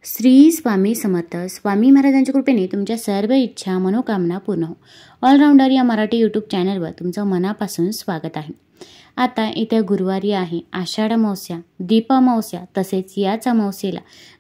श्री स्वामी समर्थ. स्वामी महाराजांच्या कृपेने तुमच्या सर्व इच्छा मनोकामना पूर्ण हो. ऑलराऊंडर या मराठी यूट्यूब चॅनलवर तुमचं मनापासून स्वागत आहे. आता येत्या गुरुवारी आहे आषाढ अमावस्या, दीप अमावस्या, तसेच याच अमावस्येला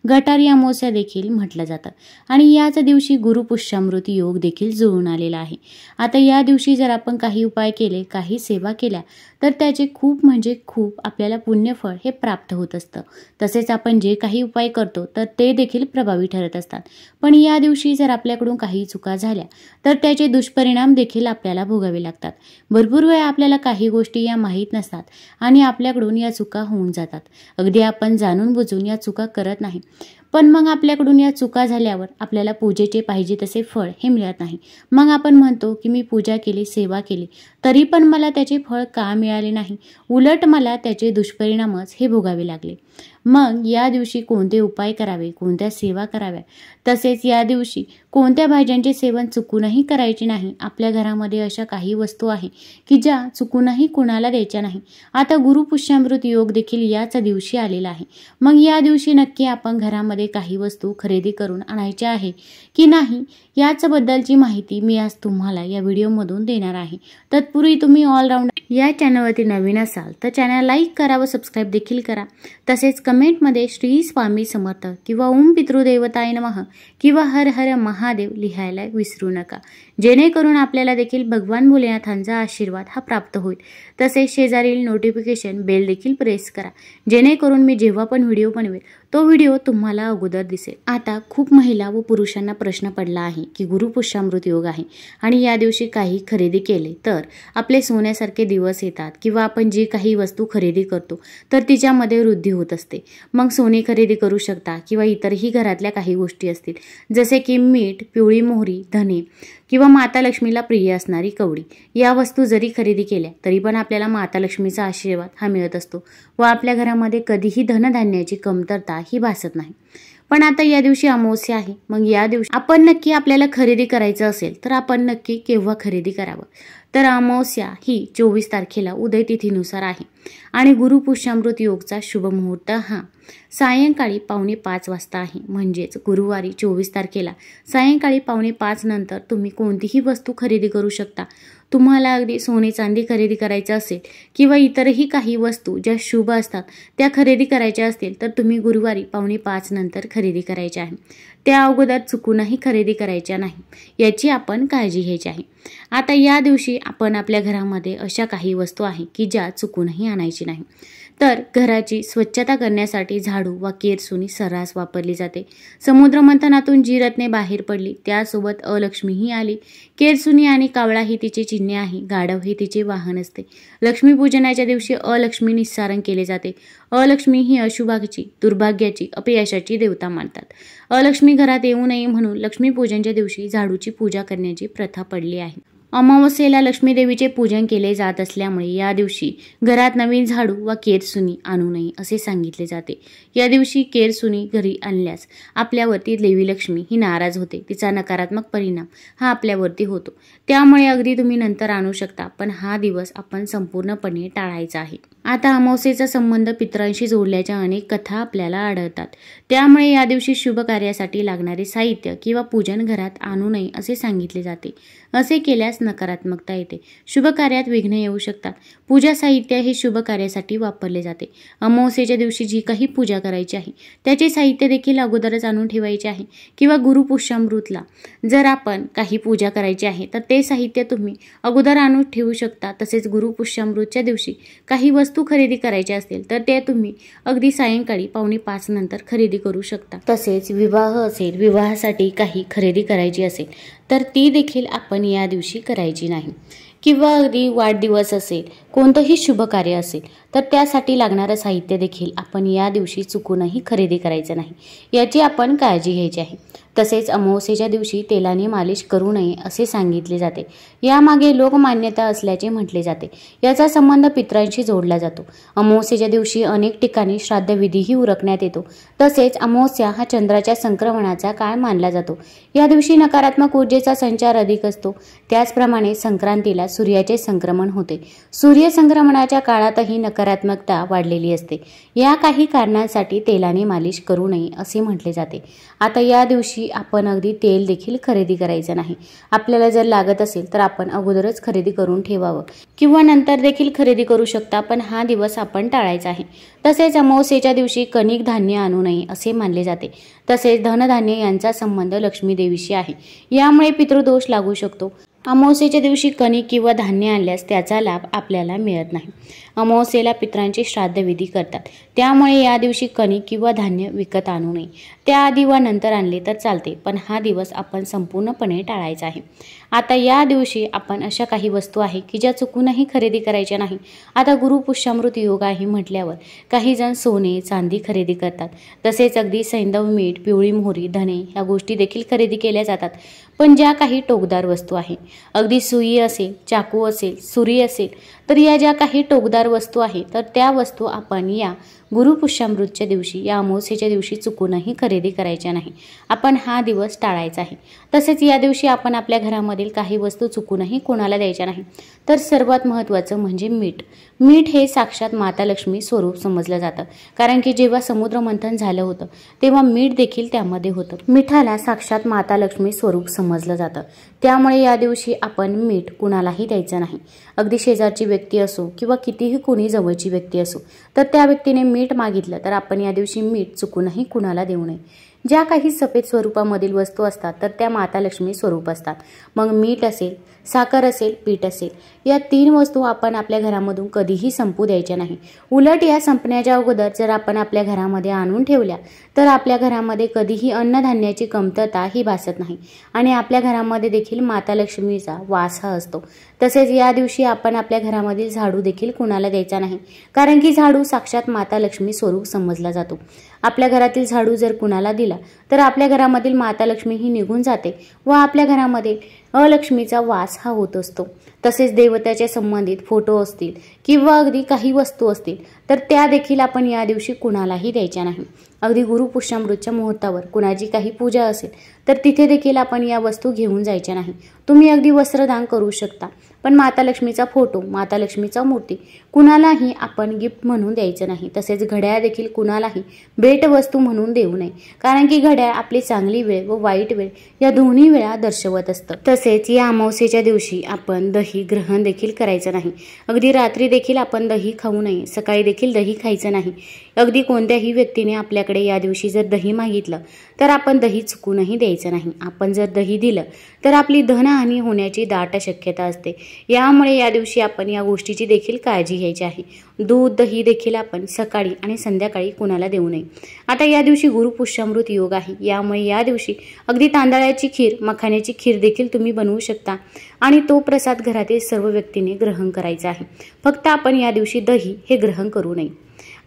गटारी अमावस्या देखील म्हटलं जातं आणि याच दिवशी गुरुपुष्यामृत योग देखील जुळून आलेला आहे. आता या दिवशी जर आपण काही उपाय केले, काही सेवा केल्या तर त्याचे खूप म्हणजे खूप आपल्याला पुण्यफळ हे प्राप्त होत असतं. तसेच आपण जे काही उपाय करतो तर ते देखील प्रभावी ठरत असतात. पण या दिवशी जर आपल्याकडून काही चुका झाल्या तर त्याचे दुष्परिणाम देखील आपल्याला भोगावे लागतात. भरपूर वेळा आपल्याला काही गोष्टी या माहीत नसतात आणि आपल्याकडून या चुका होऊन जातात. अगदी आपण जाणून बुजून या चुका करत नाही, पण मग आपल्याकडून या चुका झाल्यावर आपल्याला पूजेचे पाहिजे तसे फळ हे मिळत नाही. मग आपण म्हणतो की मी पूजा केली, सेवा केली, तरी पण मला त्याचे फळ का मिळाले नाही, उलट मला त्याचे दुष्परिणामच हे भोगावे लागले. मग या दिवशी कोणते उपाय करावे, कोणत्या सेवा कराव्या, तसेच या दिवशी कोणत्या भाज्यांचे सेवन चुकूनही करायचे नाही. आपल्या घरामध्ये अशा काही वस्तू आहे की ज्या चुकूनही कुणाला द्यायच्या नाही. आता गुरुपुष्यामृत योग देखील याच दिवशी आलेला आहे. मग या दिवशी नक्की आपण घरामध्ये काही वस्तू खरेदी करून आणायच्या आहे की नाही याच्याबद्दलची माहिती मी आज तुम्हाला या व्हिडिओमधून देणार आहे. तत्पूर्वी तुम्ही ऑलराऊंडर या चॅनलवरती नवीन असाल तर चॅनल लाईक करा व सबस्क्राईब देखील करा. तसेच कमेंटमध्ये श्री स्वामी समर्थ किंवा ओम पितृदेवताय नमः किंवा हर हर महादेव लिहायला विसरू नका, जेणेकरून आपल्याला देखील भगवान भोलेनाथांचा आशीर्वाद हा प्राप्त होईल. तसेच शेजारील नोटिफिकेशन बेल देखील प्रेस करा, जेणेकरून मी जेव्हा पण व्हिडिओ बनवेल तो व्हिडिओ तुम्हाला अगोदर दिसेल. आता खूप महिला व पुरुषांना प्रश्न पडला आहे की गुरुपुष्यामृत योग आहे आणि या दिवशी काही खरेदी केले तर आपले सोन्यासारखे दिवस येतात किंवा आपण जी काही वस्तू खरेदी करतो तर तिच्यामध्ये वृद्धी होत असते. मग सोने खरेदी करू शकता किंवा इतरही घरातल्या काही गोष्टी असतील जसे की मीठ, पिवळी मोहरी, धने किंवा माता लक्ष्मीला प्रिय असणारी कवडी. या वस्तू जरी खरेदी केल्या तरी पण आपल्याला माता लक्ष्मीचा आशीर्वाद हा मिळत असतो व आपल्या घरामध्ये कधीही धनधान्याची कमतरता ही भासत नाही. पण आता या दिवशी अमावस्या आहे. मग या दिवशी आपण नक्की आपल्याला खरेदी करायचं असेल तर आपण नक्की केव्हा खरेदी करावं, तर अमावस्या ही 24 तारखेला उदय तिथीनुसार आहे आणि गुरुपुष्यामृत योगचा शुभ मुहूर्त हा सायंकाळी 4:45 वाजता आहे. म्हणजेच गुरुवारी 24 तारखेला सायंकाळी 4:45 नंतर तुम्ही कोणतीही वस्तू खरेदी करू शकता. तुम्हाला अगदी सोने चांदी खरेदी करायचं असेल किंवा इतरही काही वस्तू ज्या शुभ असतात त्या खरेदी करायच्या असतील तर तुम्ही गुरुवारी 4:45 नंतर खरेदी करायची आहे. त्या अगोदर चुकूनही खरेदी करायच्या नाही, याची आपण काळजी घ्यायची आहे. आता या दिवशी आपण आपल्या घरामध्ये अशा काही वस्तू आहे की ज्या चुकूनही आणायची नाही. तर घराची स्वच्छता करण्यासाठी झाडू वा केरसुनी सर्रास वापरली जाते. समुद्रमंथनातून जी रत्ने बाहेर पडली त्यासोबत अलक्ष्मीही आली. केरसुनी आणि कावळा ही तिची चिन्हे आहे. गाढव हे तिचे वाहन असते. लक्ष्मीपूजनाच्या दिवशी अलक्ष्मी निस्सारण केले जाते. अलक्ष्मी ही अशुभाची, दुर्भाग्याची, अपयशाची देवता मानतात. अलक्ष्मी घरात येऊ नये म्हणून लक्ष्मीपूजनच्या दिवशी झाडूची पूजा करण्याची प्रथा पडली आहे. अमावस्येला लक्ष्मी देवीचे पूजन केले जात असल्यामुळे या दिवशी घरात नवीन झाडू वा केरसुनी आणू नये असे सांगितले जाते. या दिवशी केरसुनी घरी आणल्यास आपल्यावरती देवी लक्ष्मी ही नाराज होते. तिचा नकारात्मक परिणाम हा आपल्यावरती होतो. त्यामुळे अगदी तुम्ही नंतर आणू शकता, पण हा दिवस आपण संपूर्णपणे टाळायचा आहे. आता अमावस्येचा संबंध पितरांशी जोडल्याच्या अनेक कथा आपल्याला आढळतात. त्यामुळे या दिवशी शुभ कार्यासाठी लागणारे साहित्य किंवा पूजन घरात आणू नये असे सांगितले जाते. असे केल्यास नकारात्मकता येते, शुभ कार्यात विघ्न येऊ शकतात. पूजा साहित्य हे शुभ कार्यासाठी वापरले जाते. अमावस्येच्या दिवशी जी काही पूजा करायची आहे त्याचे साहित्य देखील अगोदरच आणून ठेवायचे आहे किंवा गुरुपुष्यामृतला जर आपण काही पूजा करायची आहे तर ते साहित्य तुम्ही अगोदर आणून ठेवू शकता. तसेच गुरुपुष्यामृतच्या दिवशी काही वस्तू खरेदी करायच्या असतील तर ते तुम्ही अगदी सायंकाळी 4:45 नंतर खरेदी करू शकता. तसेच विवाह असेल, विवाहासाठी काही खरेदी करायची असेल तर ती देखील आपण या दिवशी करायची नाही. किंवा अगदी वाढदिवस असेल, कोणतंही शुभ कार्य असेल तर त्यासाठी लागणारं साहित्य देखील आपण या दिवशी चुकूनही खरेदी करायचं नाही, याची आपण काळजी घ्यायची आहे. तसेच अमावस्येच्या दिवशी तेलाने मालिश करू नये असे सांगितले जाते. यामागे लोकमान्यता असल्याचे म्हटले जाते. याचा संबंध पितरांशी जोडला जातो. अमावस्येच्या दिवशी अनेक ठिकाणी श्राद्धविधीही उरकण्यात येतो. तसेच अमावस्या हा चंद्राच्या संक्रमणाचा काळ मानला जातो. या दिवशी नकारात्मक ऊर्जेचा संचार अधिक असतो. त्याचप्रमाणे संक्रांतीला सूर्याचे संक्रमण होते. सूर्य सूर्यसंक्रमणाच्या काळातही नकारात्मकता वाढलेली असते। या काही कारणांसाठी तेलाने मालिश करू नये असे म्हटले जाते। आता या दिवशी आपण अगदी तेल देखील खरेदी करायचं नाही। आपल्याला जर लागत असेल तर आपण अगोदरच खरेदी करून ठेवावं किंवा नंतर देखील खरेदी करू शकता, पण हा दिवस आपण टाळायचा आहे। तसेच अमावस्येच्या दिवशी कणिक धान्य आणू नये असे मानले जाते। तसेच धनधान्य यांचा संबंध लक्ष्मी देवीशी आहे, यामुळे पितृदोष लागू शकतो। अमावस्येच्या दिवशी कणिक किंवा धान्य आणल्यास त्याचा लाभ आपल्याला मिळत नाही। अमावस्येला पितरांचे श्राद्धविधी करतात, त्यामुळे या दिवशी कणिक किंवा धान्य विकत आणू नये। त्याआधी वा नंतर आणले तर चालते, पण हा दिवस आपण संपूर्णपणे टाळायचा आहे। आता या दिवशी आपण अशा काही वस्तू आहे की ज्या चुकूनही खरेदी करायच्या नाही। आता गुरुपुष्यामृत योग आहे म्हटल्यावर काही जण सोने चांदी खरेदी करतात, तसेच अगदी सैंधव मीठ, पिवळी मोहरी, धने ह्या गोष्टी देखील खरेदी केल्या जातात। पण ज्या काही टोकदार वस्तू आहे, अगदी सुई असेल, चाकू असेल, सुरी असेल, तर या ज्या काही टोकदार वस्तू आहे तर त्या वस्तू आपण या गुरुपुष्यामृतच्या दिवशी, या अमावस्येच्या दिवशी चुकूनही खरेदी करायच्या नाही। आपण हा दिवस टाळायचा आहे। तसेच या दिवशी आपण आपल्या घरामधील काही वस्तू चुकूनही कोणाला द्यायच्या नाही। तर सर्वात महत्त्वाचं म्हणजे मीठ। मीठ हे साक्षात माता लक्ष्मी स्वरूप समजलं जातं, कारण की जेव्हा समुद्र मंथन झालं होतं तेव्हा मीठ देखील त्यामध्ये होतं। मिठाला साक्षात माता लक्ष्मी स्वरूप समजलं जातं, त्यामुळे या दिवशी आपण मीठ कुणालाही द्यायचं नाही। अगदी शेजारची व्यक्ती असो किंवा कितीही कोणी जवळची व्यक्ती असो, तर त्या व्यक्तीने मीठ मागितलं तर आपण या दिवशी मीठ चुकूनही कुणाला देऊ नये। ज्या काही सफेद स्वरूपामधील वस्तू असतात तर त्या माता लक्ष्मी स्वरूप असतात। मग मीठ असेल, साखर असेल, पीठ असेल, या 3 वस्तू आपण आपल्या घरामधून कधीही संपू द्यायच्या नाही। उलट या संपण्याच्या अगोदर जर आपण आपल्या घरामध्ये आणून ठेवल्या तर आपल्या घरामध्ये कधीही अन्नधान्याची कमतरता ही भासत नाही आणि आपल्या घरामध्ये देखील माता लक्ष्मीचा वास हा असतो। तसेच या दिवशी आपण आपल्या घरामधील झाडू देखील कुणाला द्यायचा नाही, कारण की झाडू साक्षात माता लक्ष्मी स्वरूप समजला जातो। आपल्या घरातील झाडू जर कुणाला दिला तर आपल्या घरामधील माता लक्ष्मी ही निघून जाते व आपल्या घरामध्ये अलक्ष्मीचा वास हा होत असतो। तसेच देवताच्या संबंधित फोटो असतील किंवा अगदी काही वस्तू असतील तर त्या देखील आपण या दिवशी कुणालाही द्यायच्या नाही। अगदी गुरुपुष्यामृतच्या मुहूर्तावर कुणाची काही पूजा असेल तर तिथे देखील आपण या वस्तू घेऊन जायच्या नाही। तुम्ही अगदी वस्त्रदान करू शकता, पण माता लक्ष्मीचा फोटो, माता लक्ष्मीचा मूर्ती कुणालाही आपण गिफ्ट म्हणून द्यायचं नाही। तसेच घड्याळ देखील कुणालाही भेट वस्तू म्हणून देऊ नये, कारण की घड्याळ आपली चांगली वेळ व वाईट वेळ या दोन्ही वेळा दर्शवत असतं। तसेच या अमावस्येच्या दिवशी आपण दही ग्रहण देखील करायचं नाही। अगदी रात्री देखील आपण दही खाऊ नये, सकाळी देखील दही खायचं नाही। अगदी कोणत्याही व्यक्तीने आपल्याकडे या दिवशी जर दही मागितलं तर आपण दही चुकूनही द्यायचं नाही। आपण जर दही दिलं तर आपली धनहानी होण्याची दाट शक्यता असते, यामुळे या दिवशी आपण या गोष्टीची देखील काळजी घ्यायची आहे। दूध, दही देखील आपण सकाळी आणि संध्याकाळी कुणाला देऊ नये। आता या दिवशी गुरुपुष्यामृत योग आहे, यामुळे या दिवशी अगदी तांदळाची खीर, मखाण्याची खीर देखील तुम्ही बनवू शकता आणि तो प्रसाद घरातील सर्व व्यक्तीने ग्रहण करायचा आहे। फक्त आपण या दिवशी दही हे ग्रहण करू नये।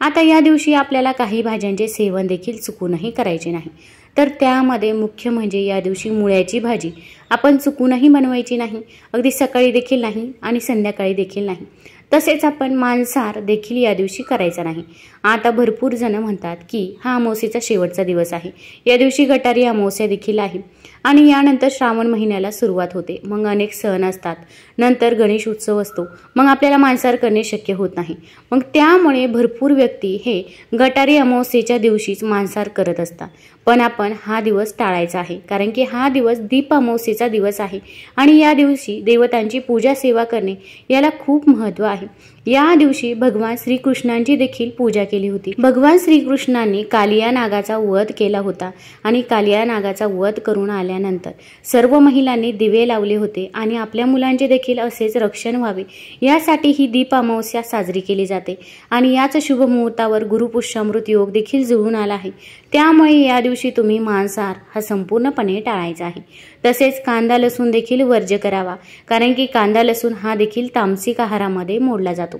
आता या दिवशी आपल्याला काही भाज्यांचे सेवन देखील चुकूनही करायचे नाही। तर त्यामध्ये मुख्य म्हणजे या दिवशी मुळ्याची भाजी आपण चुकूनही बनवायची नाही, अगदी सकाळी देखील नाही आणि संध्याकाळी देखील नाही। तसेच आपण मांसाहार देखील या दिवशी करायचा नाही। आता भरपूर जण म्हणतात की हा अमावस्येचा शेवटचा दिवस आहे, या दिवशी गटारी अमावस्या देखील आहे आणि यानंतर श्रावण महिन्याला सुरुवात होते। मग अनेक सण असतात, नंतर गणेश उत्सव असतो, मग आपल्याला मांसाहार करणे शक्य होत नाही। मग त्यामुळे भरपूर व्यक्ती हे गटारी अमावस्येच्या दिवशीच मांसाहार करत असतात, पण आपण हा दिवस टाळायचा आहे, कारण की हा दिवस दीप अमावस्येचा दिवस आहे आणि या दिवशी देवतांची पूजा सेवा करणे याला खूप महत्त्व आहे। या दिवशी भगवान श्रीकृष्णांची देखील पूजा केली होती। भगवान श्रीकृष्णांनी कालिया नागाचा वध केला होता आणि कालिया नागाचा वध करून आल्यानंतर सर्व महिलांनी दिवे लावले होते आणि आपल्या मुलांचे देखील असेच रक्षण व्हावे यासाठी ही दीप अमावस्या साजरी केली जाते आणि याच शुभ मुहूर्तावर गुरुपुष्यामृत योग देखील जुळून आला आहे। त्यामुळे या दिवशी तुम्ही मांसाहार हा संपूर्णपणे टाळायचा आहे। तसेच कांदा लसूण देखील वर्ज्य करावा, कारण की कांदा लसूण हा देखील तामसिक आहारामध्ये मोडला जातो।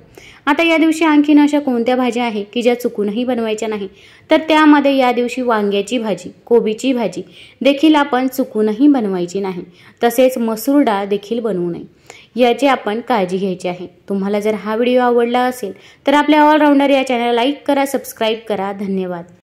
आता या दिवशी आणखीन अशा कोणत्या भाज्या आहे की ज्या चुकूनही बनवायच्या नाही, तर त्यामध्ये या दिवशी वांग्याची भाजी, कोबीची भाजी देखील आपण चुकूनही बनवायची नाही। तसेच मसूर डाळ देखील बनवू नये, याची आपण काळजी घ्यायची आहे। तुम्हाला जर हा व्हिडिओ आवडला असेल तर आपल्या ऑलराऊंडर या चॅनलला लाईक करा, सबस्क्राईब करा। धन्यवाद।